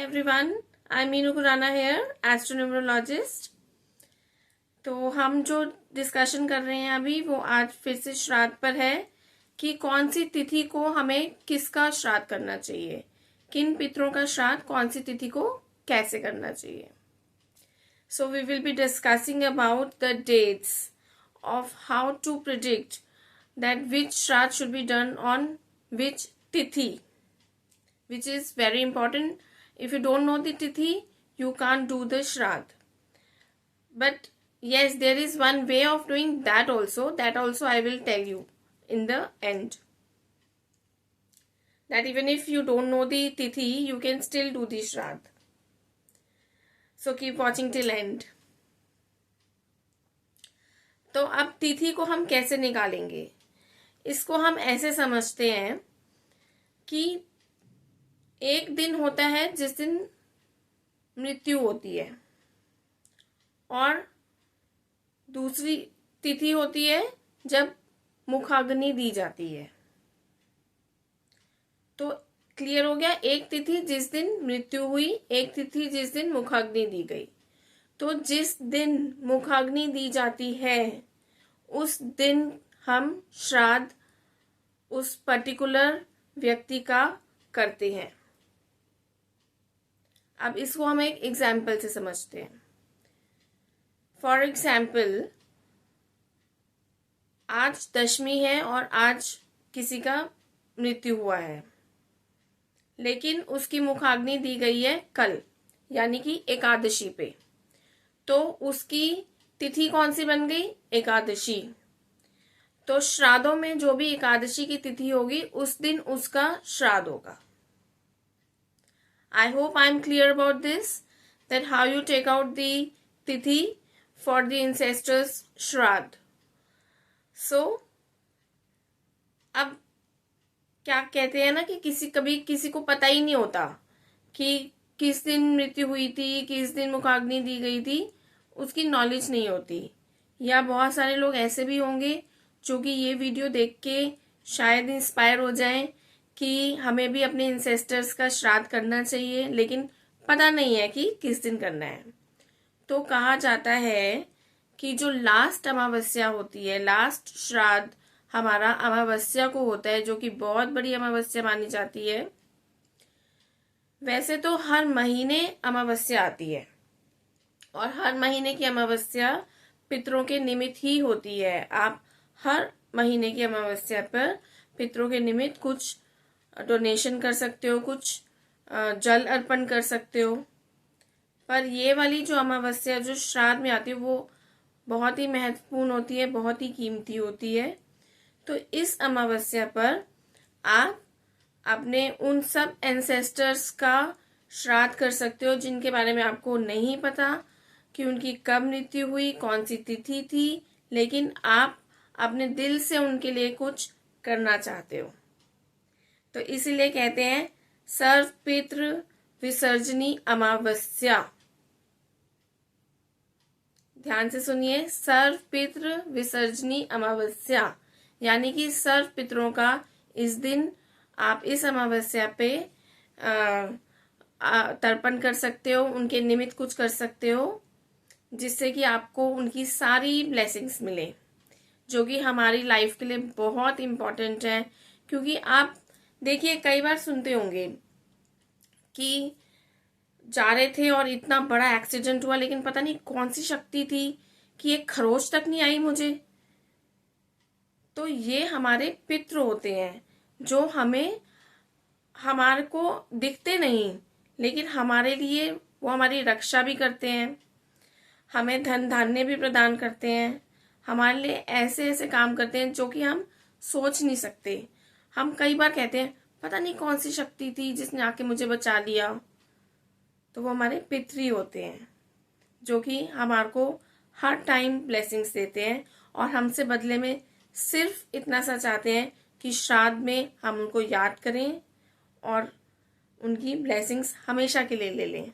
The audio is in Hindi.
Everyone, I am Meenu Khurana here, astronumerologist. तो हम जो डिस्कशन कर रहे हैं अभी वो आज फिर से श्राद्ध पर है कि कौन सी तिथि को हमें किसका श्राद्ध करना चाहिए, किन पितरों का श्राद्ध कौन सी तिथि को कैसे करना चाहिए। So we will be discussing about the dates of how to predict that which shraddh should be done on which tithi, which is very important. If you don't know the tithi, you can't do the shraddh. But yes, there is one way of doing that also. That also I will tell you in the end. That even if you don't know the tithi, you can still do the shraddh. So keep watching till end. तो अब तिथि को हम कैसे निकालेंगे, इसको हम ऐसे समझते हैं कि एक दिन होता है जिस दिन मृत्यु होती है और दूसरी तिथि होती है जब मुखाग्नि दी जाती है। तो क्लियर हो गया, एक तिथि जिस दिन मृत्यु हुई, एक तिथि जिस दिन मुखाग्नि दी गई। तो जिस दिन मुखाग्नि दी जाती है उस दिन हम श्राद्ध उस पर्टिकुलर व्यक्ति का करते हैं। अब इसको हम एक एग्जाम्पल से समझते हैं। फॉर एग्जाम्पल, आज दशमी है और आज किसी का मृत्यु हुआ है, लेकिन उसकी मुखाग्नि दी गई है कल, यानी कि एकादशी पे। तो उसकी तिथि कौन सी बन गई? एकादशी। तो श्राद्धों में जो भी एकादशी की तिथि होगी उस दिन उसका श्राद्ध होगा। I hope I am clear about this, that how you take out the तिथि for the ancestors shraddha. So अब क्या कहते हैं ना कि कभी किसी को पता ही नहीं होता कि किस दिन मृत्यु हुई थी, किस दिन मुखाग्नि दी गई थी, उसकी नॉलेज नहीं होती। या बहुत सारे लोग ऐसे भी होंगे जो कि ये वीडियो देख के शायद इंस्पायर हो जाएं कि हमें भी अपने इंसेस्टर्स का श्राद्ध करना चाहिए, लेकिन पता नहीं है कि किस दिन करना है। तो कहा जाता है कि जो लास्ट अमावस्या होती है, लास्ट श्राद्ध हमारा अमावस्या को होता है, जो कि बहुत बड़ी अमावस्या मानी जाती है। वैसे तो हर महीने अमावस्या आती है और हर महीने की अमावस्या पितरों के निमित्त ही होती है। आप हर महीने की अमावस्या पर पितरों के निमित्त कुछ डोनेशन कर सकते हो, कुछ जल अर्पण कर सकते हो। पर ये वाली जो अमावस्या जो श्राद्ध में आती है वो बहुत ही महत्वपूर्ण होती है, बहुत ही कीमती होती है। तो इस अमावस्या पर आप अपने उन सब एंसेस्टर्स का श्राद्ध कर सकते हो जिनके बारे में आपको नहीं पता कि उनकी कब मृत्यु हुई, कौन सी तिथि थी, लेकिन आप अपने दिल से उनके लिए कुछ करना चाहते हो। तो इसीलिए कहते हैं सर्व पितृ विसर्जनी अमावस्या। ध्यान से सुनिए, सर्व पितृ विसर्जनी अमावस्या, यानी कि सर्व पितरों का इस दिन आप इस अमावस्या पे तर्पण कर सकते हो, उनके निमित्त कुछ कर सकते हो, जिससे कि आपको उनकी सारी ब्लेसिंग्स मिले, जो कि हमारी लाइफ के लिए बहुत इम्पोर्टेंट है। क्योंकि आप देखिए, कई बार सुनते होंगे कि जा रहे थे और इतना बड़ा एक्सीडेंट हुआ, लेकिन पता नहीं कौन सी शक्ति थी कि एक खरोच तक नहीं आई मुझे। तो ये हमारे पितृ होते हैं जो हमारे को दिखते नहीं, लेकिन हमारे लिए वो हमारी रक्षा भी करते हैं, हमें धन धान्य भी प्रदान करते हैं, हमारे लिए ऐसे ऐसे काम करते हैं जो कि हम सोच नहीं सकते। हम कई बार कहते हैं पता नहीं कौन सी शक्ति थी जिसने आके मुझे बचा लिया। तो वो हमारे पितृ होते हैं जो कि हमारे को हर टाइम ब्लेसिंग्स देते हैं और हमसे बदले में सिर्फ इतना सा चाहते हैं कि श्राद्ध में हम उनको याद करें और उनकी ब्लेसिंग्स हमेशा के लिए ले लें।